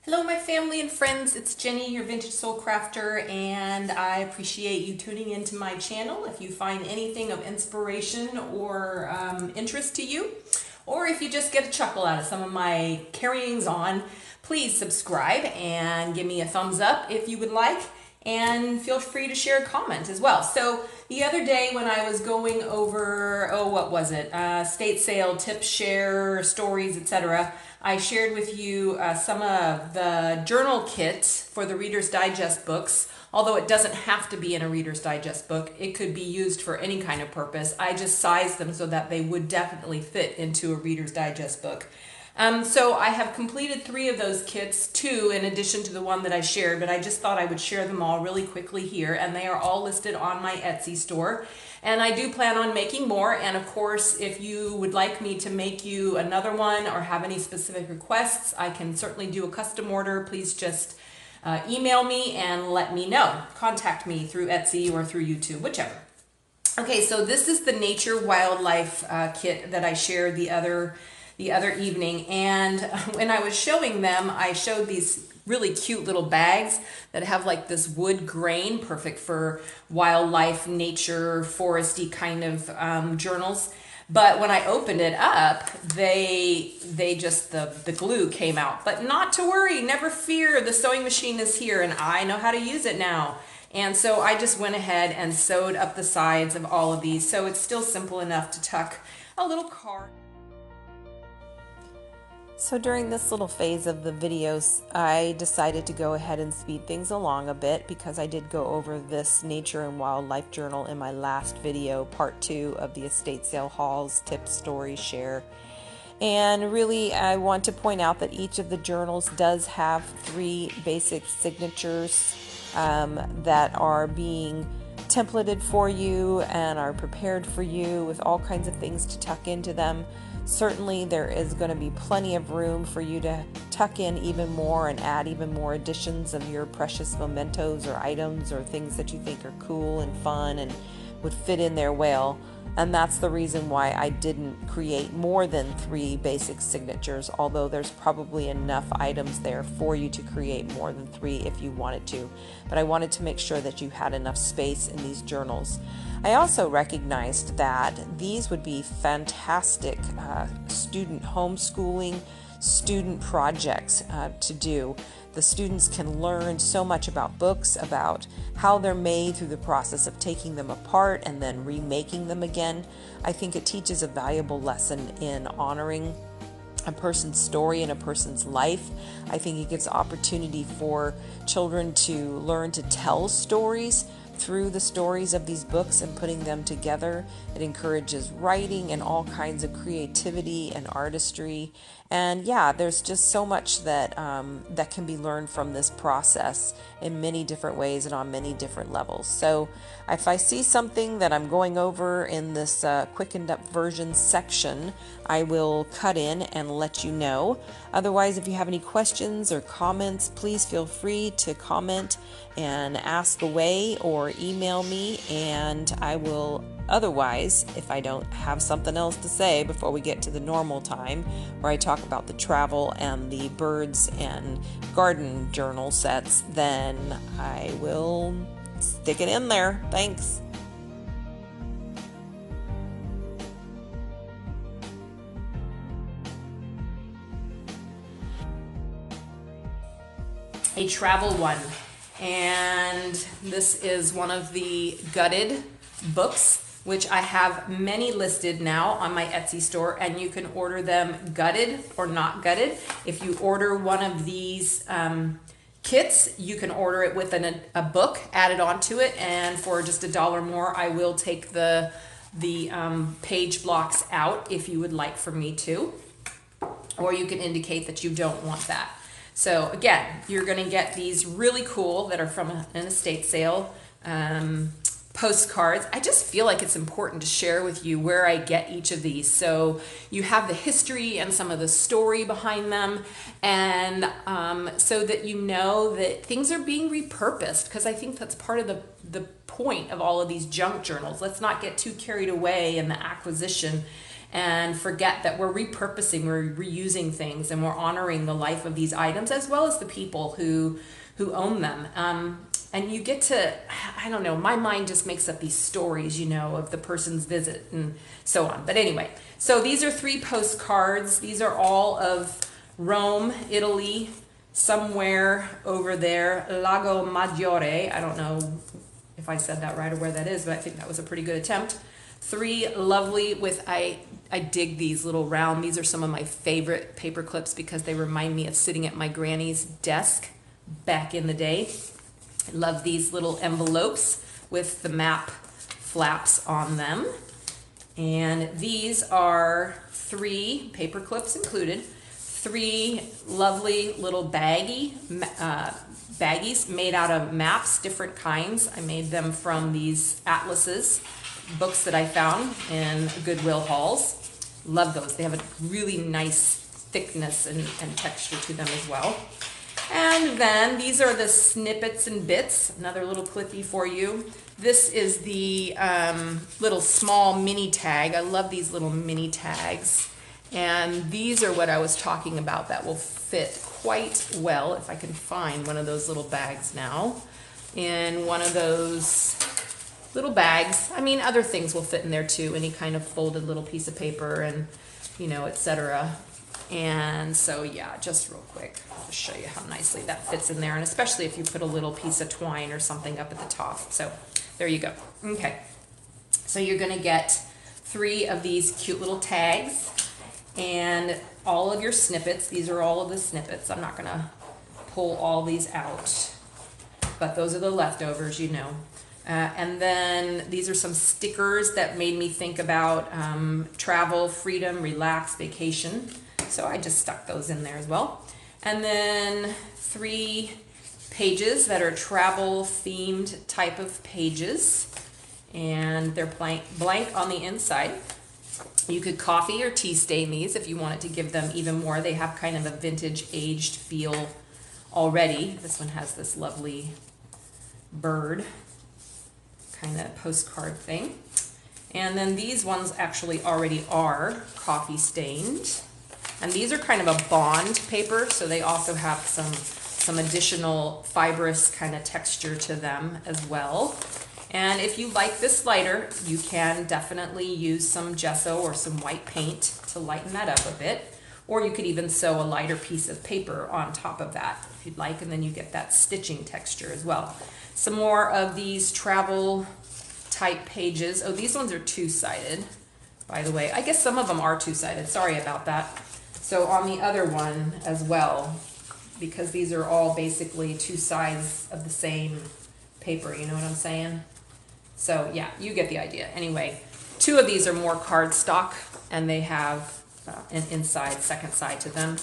Hello my family and friends, it's Jenny, your Vintage Soul Crafter, and I appreciate you tuning into my channel. If you find anything of inspiration or interest to you, or if you just get a chuckle out of some of my carryings on, please subscribe and give me a thumbs up if you would like, and feel free to share a comment as well. So the other day when I was going over, what was it, estate sale, tips, share, stories, etc., I shared with you some of the journal kits for the Reader's Digest books. Although it doesn't have to be in a Reader's Digest book, it could be used for any kind of purpose. I just sized them so that they would definitely fit into a Reader's Digest book. So I have completed 3 of those kits, 2 in addition to the one that I shared, but I just thought I would share them all really quickly here, and they are all listed on my Etsy store. And I do plan on making more, and of course, if you would like me to make you another one or have any specific requests, I can certainly do a custom order. Please just email me and let me know. Contact me through Etsy or through YouTube, whichever. Okay, so this is the Nature Wildlife kit that I shared the other evening, and when I was showing them, I showed these really cute little bags that have like this wood grain, perfect for wildlife, nature, foresty kind of journals. But when I opened it up, they just, the glue came out. But not to worry, never fear, the sewing machine is here and I know how to use it now. And so I just went ahead and sewed up the sides of all of these, so it's still simple enough to tuck a little card. So during this little phase of the videos, I decided to go ahead and speed things along a bit because I did go over this nature and wildlife journal in my last video, part 2 of the estate sale hauls, tips, stories, share. And really, I want to point out that each of the journals does have 3 basic signatures that are being templated for you and are prepared for you with all kinds of things to tuck into them. Certainly there is going to be plenty of room for you to tuck in even more and add even more additions of your precious mementos or items or things that you think are cool and fun and would fit in there well. And that's the reason why I didn't create more than 3 basic signatures, although there's probably enough items there for you to create more than 3 if you wanted to. But I wanted to make sure that you had enough space in these journals. I also recognized that these would be fantastic student homeschooling, student projects to do. The students can learn so much about books, about how they're made through the process of taking them apart and then remaking them again. I think it teaches a valuable lesson in honoring a person's story and a person's life. I think it gives opportunity for children to learn to tell stories through the stories of these books and putting them together. It encourages writing and all kinds of creativity and artistry. And yeah, there's just so much that that can be learned from this process in many different ways and on many different levels. So if I see something that I'm going over in this quickened up version section, I will cut in and let you know. Otherwise, if you have any questions or comments, please feel free to comment and ask away or email me, and I will. Otherwise, if I don't have something else to say before we get to the normal time where I talk about the travel and the birds and garden journal sets, then I will stick it in there. Thanks. A travel one, and this is one of the gutted books, which I have many listed now on my Etsy store, and you can order them gutted or not gutted. If you order one of these kits, you can order it with a book added onto it, and for just $1 more, I will take the page blocks out if you would like for me to, or you can indicate that you don't want that. So again, you're going to get these really cool that are from an estate sale postcards. I just feel like it's important to share with you where I get each of these, so you have the history and some of the story behind them, and so that you know that things are being repurposed, because I think that's part of the point of all of these junk journals. Let's not get too carried away in the acquisition and forget that we're repurposing, we're reusing things, and we're honoring the life of these items as well as the people who own them. And you get to, I don't know, my mind just makes up these stories, you know, of the person's visit and so on. But anyway, so these are 3 postcards. These are all of Rome, Italy, somewhere over there, Lago Maggiore. I don't know if I said that right or where that is, but I think that was a pretty good attempt. 3 lovely with, I dig these little round, these are some of my favorite paper clips because they remind me of sitting at my granny's desk back in the day. I love these little envelopes with the map flaps on them. And these are 3 paper clips included, 3 lovely little baggies made out of maps, different kinds. I made them from these atlases, books that I found in Goodwill hauls. Love those. They have a really nice thickness and texture to them as well. And then these are the Snippets and Bits, another little clippy for you. This is the little small mini tag. I love these little mini tags. And these are what I was talking about that will fit quite well, if I can find one of those little bags now, in one of those little bags. I mean, other things will fit in there too, any kind of folded little piece of paper and, you know, etc. And so yeah, just real quick, I'll just show you how nicely that fits in there, and especially if you put a little piece of twine or something up at the top. So there you go. Okay, so you're gonna get 3 of these cute little tags and all of your snippets. These are all of the snippets. I'm not gonna pull all these out, but those are the leftovers, you know. And then these are some stickers that made me think about travel, freedom, relax, vacation. So I just stuck those in there as well. And then 3 pages that are travel themed type of pages. And they're blank on the inside. You could coffee or tea stain these if you wanted to give them even more. They have kind of a vintage aged feel already. This one has this lovely bird kind of postcard thing. And then these ones actually already are coffee stained. And these are kind of a bond paper, so they also have some additional fibrous kind of texture to them as well. And if you like this lighter, you can definitely use some gesso or some white paint to lighten that up a bit. Or you could even sew a lighter piece of paper on top of that if you'd like, and then you get that stitching texture as well. Some more of these travel type pages. Oh, these ones are 2-sided, by the way. I guess some of them are 2-sided. Sorry about that. So on the other one as well, because these are all basically 2 sides of the same paper, you know what I'm saying? So yeah, you get the idea. Anyway, 2 of these are more cardstock, and they have an inside, second side to them.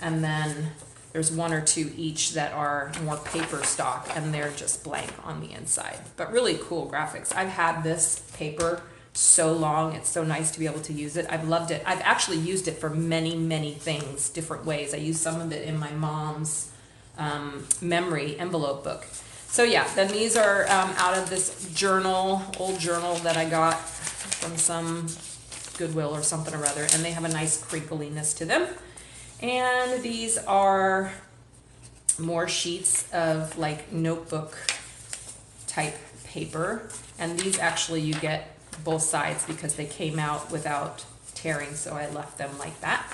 And then there's 1 or 2 each that are more paper stock, and they're just blank on the inside. But really cool graphics. I've had this paper so long. It's so nice to be able to use it. I've loved it. I've actually used it for many, many things, different ways. I used some of it in my mom's memory envelope book. So yeah, then these are out of this journal, old journal that I got from some Goodwill or something or other, and they have a nice crinkliness to them. And these are more sheets of like notebook type paper, and these actually you get both sides because they came out without tearing, so I left them like that.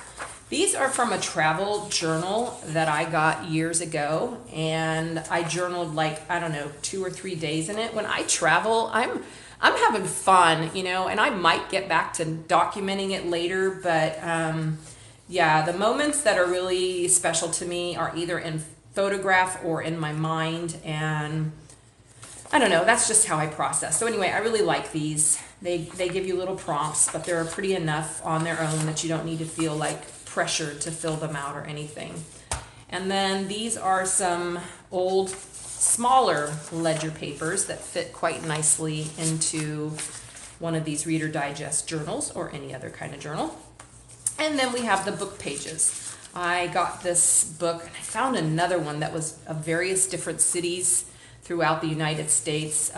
These are from a travel journal that I got years ago, and I journaled like, I don't know, 2 or 3 days in it. When I travel, I'm having fun, you know, and I might get back to documenting it later, but yeah, the moments that are really special to me are either in photograph or in my mind, and I don't know, that's just how I process. So anyway, I really like these. They give you little prompts, but they're pretty enough on their own that you don't need to feel like pressured to fill them out or anything. And then these are some old, smaller ledger papers that fit quite nicely into one of these Reader Digest journals or any other kind of journal. And then we have the book pages. I got this book, and I found another one that was of various different cities throughout the United States.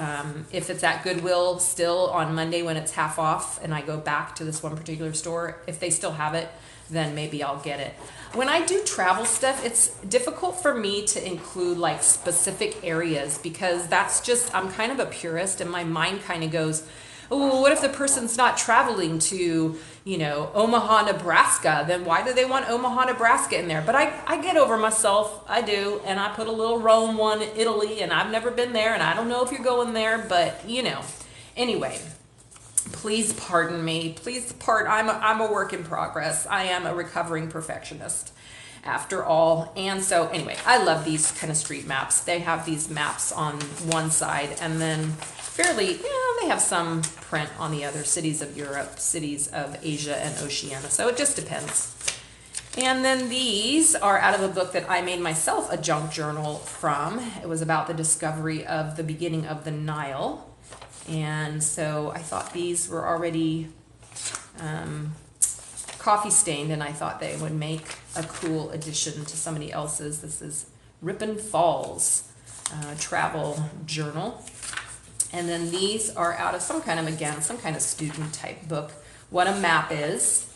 If it's at Goodwill still on Monday when it's half off and I go back to this one particular store, if they still have it, then maybe I'll get it. When I do travel stuff, it's difficult for me to include like specific areas because that's just, I'm kind of a purist and my mind kind of goes, oh, what if the person's not traveling to, you know, Omaha, Nebraska? Then why do they want Omaha, Nebraska in there? But I get over myself. I do. And I put a little Rome one, Italy, and I've never been there. And I don't know if you're going there, but you know. Anyway, please pardon me. Please pardon. I'm a work in progress. I am a recovering perfectionist after all. And so anyway, I love these kind of street maps. They have these maps on one side and then fairly, you know, they have some print on the other, cities of Europe, cities of Asia and Oceania. So it just depends. And then these are out of a book that I made myself a junk journal from. It was about the discovery of the beginning of the Nile. And so I thought these were already coffee stained and I thought they would make a cool addition to somebody else's. This is Ripon Falls travel journal. And then these are out of some kind of, again, some kind of student type book, What a Map Is,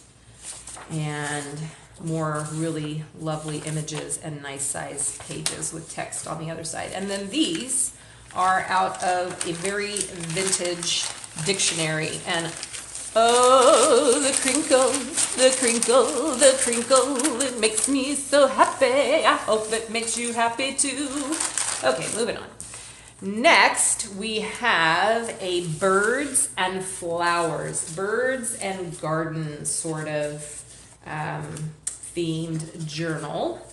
and more really lovely images and nice size pages with text on the other side. And then these are out of a very vintage dictionary. And oh, the crinkle, the crinkle, the crinkle, it makes me so happy. I hope it makes you happy too. Okay, moving on. Next, we have a birds and flowers, birds and garden sort of themed journal.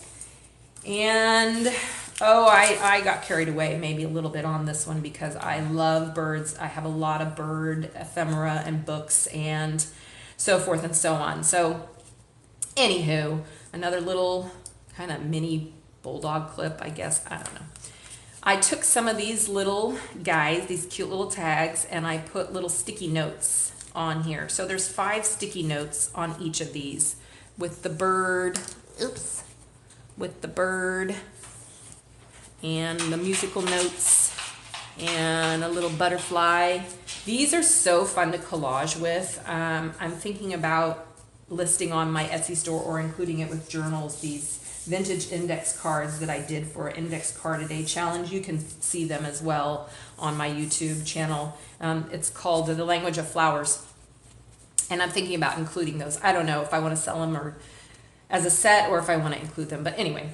And oh, I got carried away maybe a little bit on this one because I love birds. I have a lot of bird ephemera and books and so forth and so on. So anywho, another little kind of mini bulldog clip, I guess. I don't know. I took some of these little guys, these cute little tags, and I put little sticky notes on here. So there's 5 sticky notes on each of these with the bird, oops, with the bird and the musical notes and a little butterfly. These are so fun to collage with. I'm thinking about listing on my Etsy store or including it with journals, these vintage index cards that I did for Index Card a Day Challenge. You can see them as well on my YouTube channel. It's called The Language of Flowers. And I'm thinking about including those. I don't know if I want to sell them or as a set or if I want to include them. But anyway,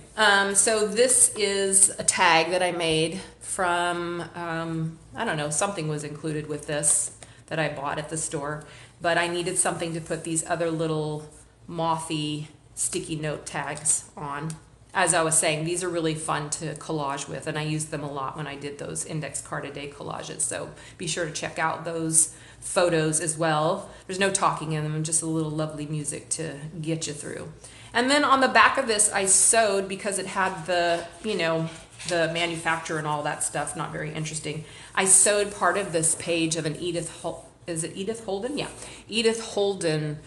so this is a tag that I made from, I don't know, something was included with this that I bought at the store. But I needed something to put these other little mothy sticky note tags on. As I was saying, these are really fun to collage with, and I used them a lot when I did those Index Card a Day collages. So be sure to check out those photos as well. There's no talking in them, just a little lovely music to get you through. And then on the back of this, I sewed, because it had the, you know, the manufacturer and all that stuff, not very interesting. I sewed part of this page of an is it Edith Holden? Yeah, Edith Holden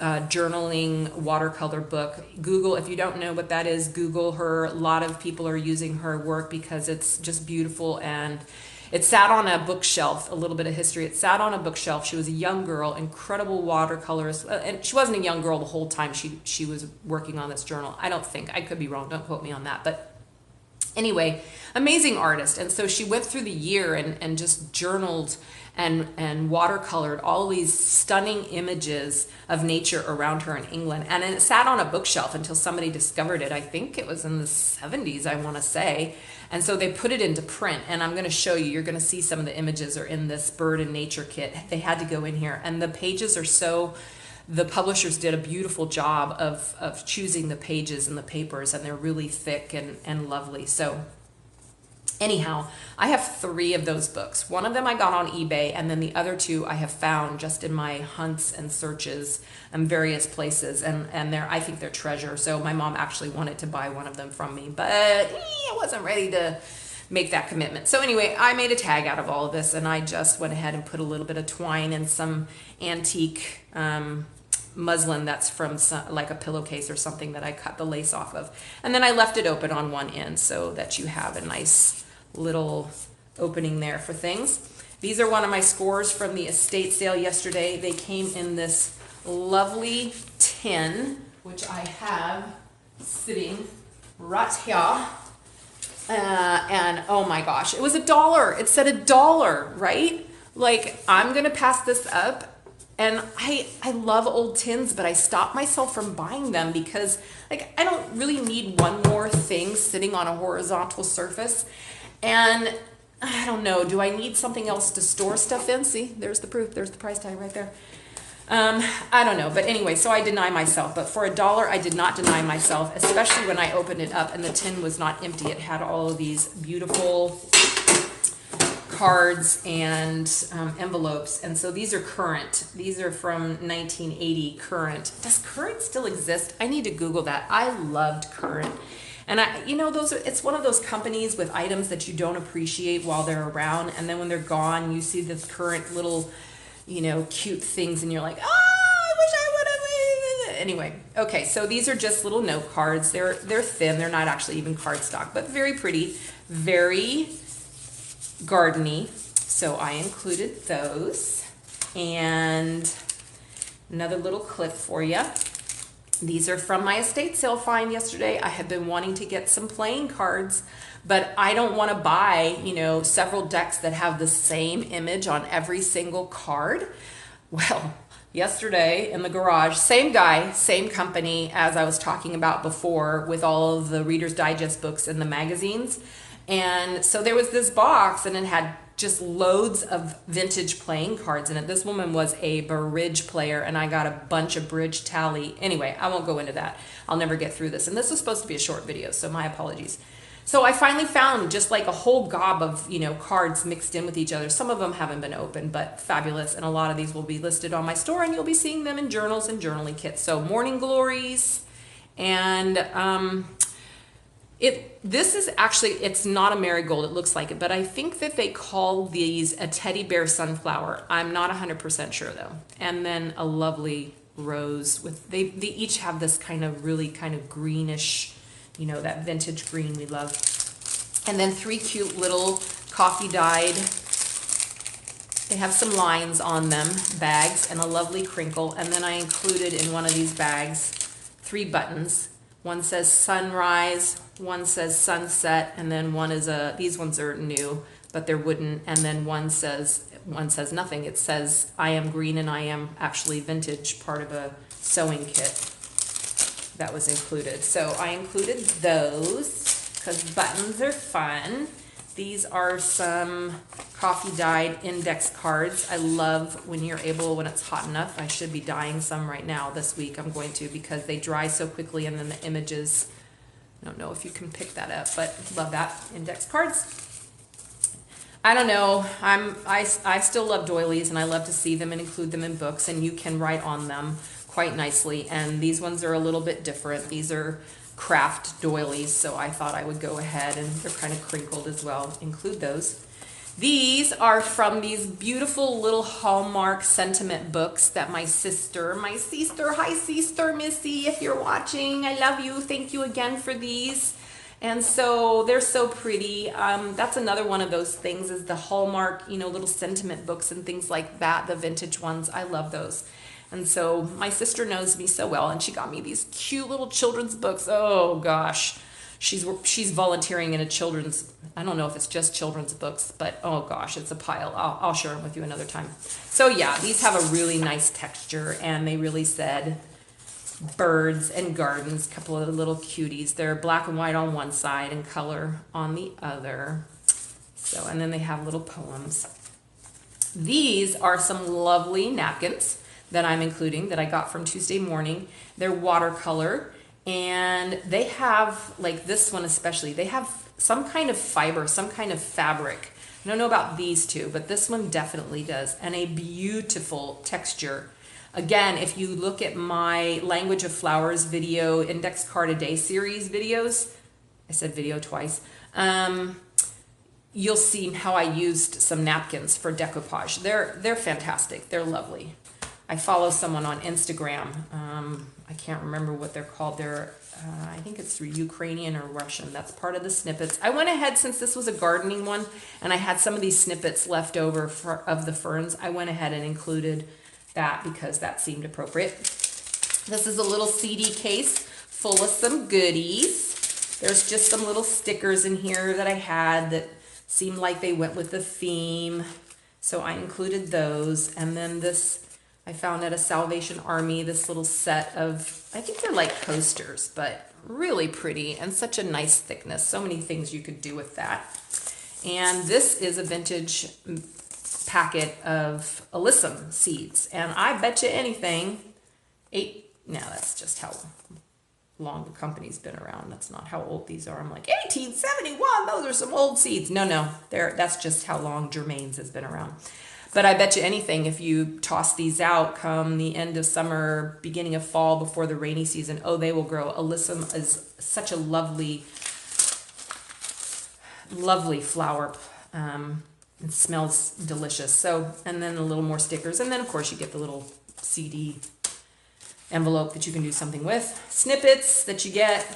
journaling watercolor book. Google, if you don't know what that is, Google her. A lot of people are using her work because it's just beautiful, and it sat on a bookshelf. A little bit of history. It sat on a bookshelf. She was a young girl, incredible watercolorist, and she wasn't a young girl the whole time she was working on this journal. I don't think. I could be wrong. Don't quote me on that. But anyway, amazing artist. And so she went through the year and just journaled and watercolored all these stunning images of nature around her in England. And it sat on a bookshelf until somebody discovered it. I think it was in the 70s, I want to say. And so they put it into print. And I'm going to show you. You're going to see some of the images are in this bird and nature kit. They had to go in here. And the pages are so... The publishers did a beautiful job of choosing the pages and the papers, and they're really thick and lovely. So anyhow, I have 3 of those books. One of them I got on eBay, and then the other 2 I have found just in my hunts and searches in various places, and I think they're treasure. So my mom actually wanted to buy one of them from me, but I wasn't ready to make that commitment. So anyway, I made a tag out of all of this, and I just went ahead and put a little bit of twine and some antique muslin that's from like a pillowcase or something that I cut the lace off of. And then I left it open on one end so that you have a nice little opening there for things. These are one of my scores from the estate sale yesterday. They came in this lovely tin, which I have sitting right here. And oh my gosh, it was $1. It said $1, right? Like, I'm gonna pass this up. And I love old tins, but I stopped myself from buying them because, like, I don't really need one more thing sitting on a horizontal surface. And I don't know, do I need something else to store stuff in? See, there's the proof. There's the price tag right there. I don't know. But anyway, so I deny myself. But for $1, I did not deny myself, especially when I opened it up and the tin was not empty. It had all of these beautiful cards and envelopes, and so these are current. These are from 1980 current. Does current still exist? I need to Google that. I loved current. And it's one of those companies with items that you don't appreciate while they're around, and then when they're gone, you see the current little, cute things, and you're like, I wish I would have. Anyway, okay, so these are just little note cards. They're thin. They're not actually even cardstock, but very pretty, very gardeny, so I included those. And another little clip for you. These are from my estate sale find yesterday. I had been wanting to get some playing cards, but I don't want to buy, several decks that have the same image on every single card. Well, yesterday in the garage, same guy, same company as I was talking about before with all of the Reader's Digest books and the magazines. And so there was this box, and it had just loads of vintage playing cards in it. This woman was a bridge player, and I got a bunch of bridge tally. Anyway, I won't go into that. I'll never get through this. And this was supposed to be a short video, so my apologies. So I finally found just like a whole gob of, cards mixed in with each other. Some of them haven't been opened, but fabulous. And a lot of these will be listed on my store, and you'll be seeing them in journals and journaling kits. So Morning Glories, and this is actually, it's not a marigold, it looks like it, but I think that they call these a teddy bear sunflower. I'm not 100% sure though. And then a lovely rose with, they each have this really kind of greenish, that vintage green we love. And then 3 cute little coffee dyed, they have some lines on them, bags, and a lovely crinkle. And then I included in one of these bags 3 buttons. One says sunrise, one says sunset, and then one is these ones are new, but they're wooden, and then one says nothing. It says I am green, and I am actually vintage, part of a sewing kit that was included. So I included those because buttons are fun. These are some coffee dyed index cards. I love when you're able, when it's hot enough. I should be dyeing some right now this week. I'm going to, because they dry so quickly, and then the images, I don't know if you can pick that up, but love that. Index cards. I don't know. I still love doilies, and I love to see them and include them in books, and you can write on them quite nicely. And these ones are a little bit different. These are craft doilies, so I thought I would go ahead, and they're kind of crinkled as well, include those. These are from these beautiful little Hallmark sentiment books that my sister, hi sister Missy, if you're watching, I love you, thank you again for these. And so they're so pretty. That's another one of those things, is the Hallmark, little sentiment books and things like that, the vintage ones. I love those. And so my sister knows me so well, and she got me these cute little children's books. Oh gosh, she's volunteering in a children's, I don't know if it's just children's books, but oh gosh, it's a pile. I'll share them with you another time. So yeah, these have a really nice texture, and they really said birds and gardens, a couple of little cuties. They're black and white on one side and color on the other. So, and then they have little poems. These are some lovely napkins that I'm including that I got from Tuesday Morning. They're watercolor, and they have, like this one especially, they have some kind of fiber, some kind of fabric. I don't know about these two, but this one definitely does, and a beautiful texture. Again, if you look at my Language of Flowers video, Index Card a Day series videos, I said video twice, you'll see how I used some napkins for decoupage. They're fantastic. They're lovely. I follow someone on Instagram. I can't remember what they're called. I think it's through Ukrainian or Russian. That's part of the Snippets. I went ahead, since this was a gardening one, and I had some of these snippets left over of the ferns, I went ahead and included that because that seemed appropriate. This is a little CD case full of some goodies. There's just some little stickers in here that I had that seemed like they went with the theme. So I included those. And then this I found at a Salvation Army, this little set of, I think they're like coasters, but really pretty and such a nice thickness. So many things you could do with that. And this is a vintage packet of alyssum seeds. And I bet you anything, no, that's just how long the company's been around. That's not how old these are. I'm like, 1871, those are some old seeds. No, that's just how long Germain's has been around. But I bet you anything, if you toss these out come the end of summer, beginning of fall, before the rainy season, oh, they will grow. Alyssum is such a lovely, lovely flower. It smells delicious. So, and then a little more stickers. And then, of course, you get the little CD envelope that you can do something with. Snippets that you get.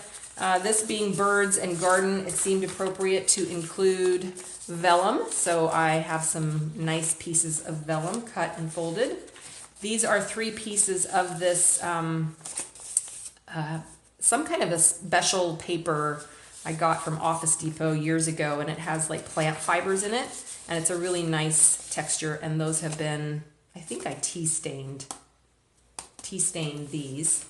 This being birds and garden, it seemed appropriate to include vellum. So I have some nice pieces of vellum cut and folded. These are 3 pieces of this, some kind of a special paper I got from Office Depot years ago, and it has like plant fibers in it, and it's a really nice texture, and those have been, I think I tea stained these.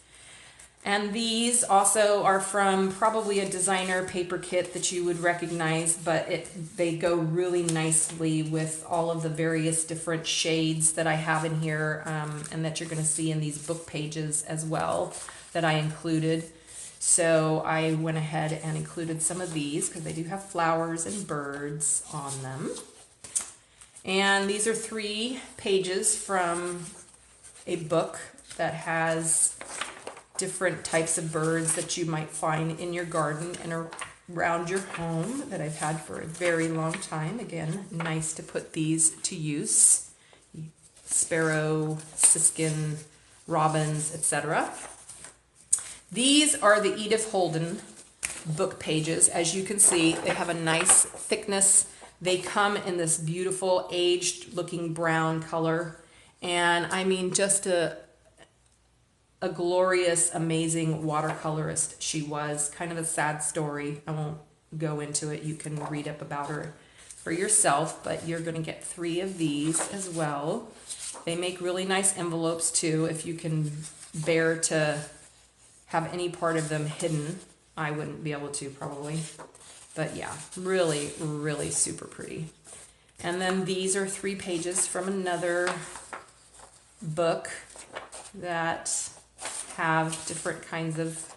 And these also are from probably a designer paper kit that you would recognize, but they go really nicely with all of the various different shades that I have in here, and that you're going to see in these book pages as well that I included. So I went ahead and included some of these because they do have flowers and birds on them. And these are 3 pages from a book that has different types of birds that you might find in your garden and around your home that I've had for a very long time. Again, nice to put these to use. Sparrow, siskin, robins, etc. These are the Edith Holden book pages. As you can see, they have a nice thickness. They come in this beautiful aged looking brown color. And I mean, just a glorious, amazing watercolorist she was. Kind of a sad story. I won't go into it. You can read up about her for yourself, but you're going to get 3 of these as well. They make really nice envelopes too, if you can bear to have any part of them hidden. I wouldn't be able to probably, but yeah, really, really super pretty. And then these are 3 pages from another book that have different kinds of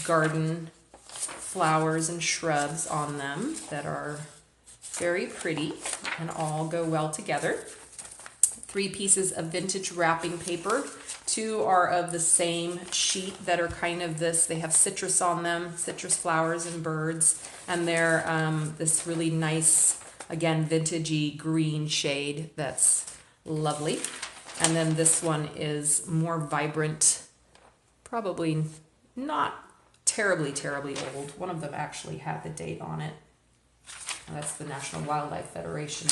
garden flowers and shrubs on them that are very pretty and all go well together. 3 pieces of vintage wrapping paper. 2 are of the same sheet that are kind of this, they have citrus on them, citrus flowers and birds, and they're this really nice, again, vintagey green shade that's lovely. And then this one is more vibrant, probably not terribly, terribly old. One of them actually had the date on it. That's the National Wildlife Federation.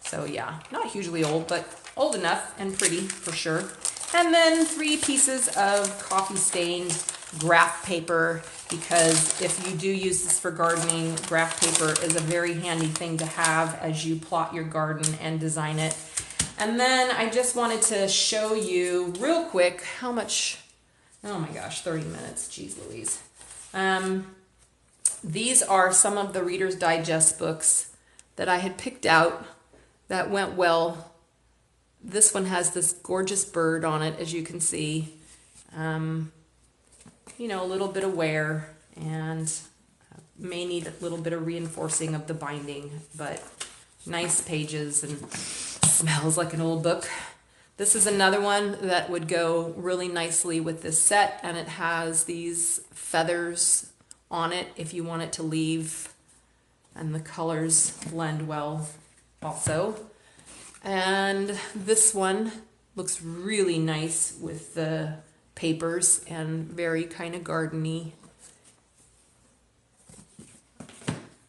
So yeah, not hugely old, but old enough and pretty for sure. And then 3 pieces of coffee stained graph paper, because if you do use this for gardening, graph paper is a very handy thing to have as you plot your garden and design it. And then I just wanted to show you real quick how much, oh my gosh, 30 minutes, geez Louise. These are some of the Reader's Digest books that I had picked out that went well. This one has this gorgeous bird on it, as you can see. You know, a little bit of wear, and may need a little bit of reinforcing of the binding, but nice pages and smells like an old book. This is another one that would go really nicely with this set, and it has these feathers on it if you want it to leave, and the colors blend well also. And this one Looks really nice with the papers and very kind of gardeny.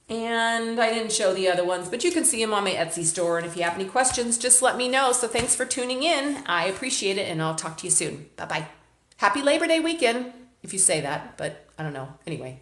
And I didn't show the other ones, but you can see them on my Etsy store. And if you have any questions, just let me know. So thanks for tuning in. I appreciate it, and I'll talk to you soon. Bye-bye. Happy Labor Day weekend, if you say that, but I don't know. Anyway.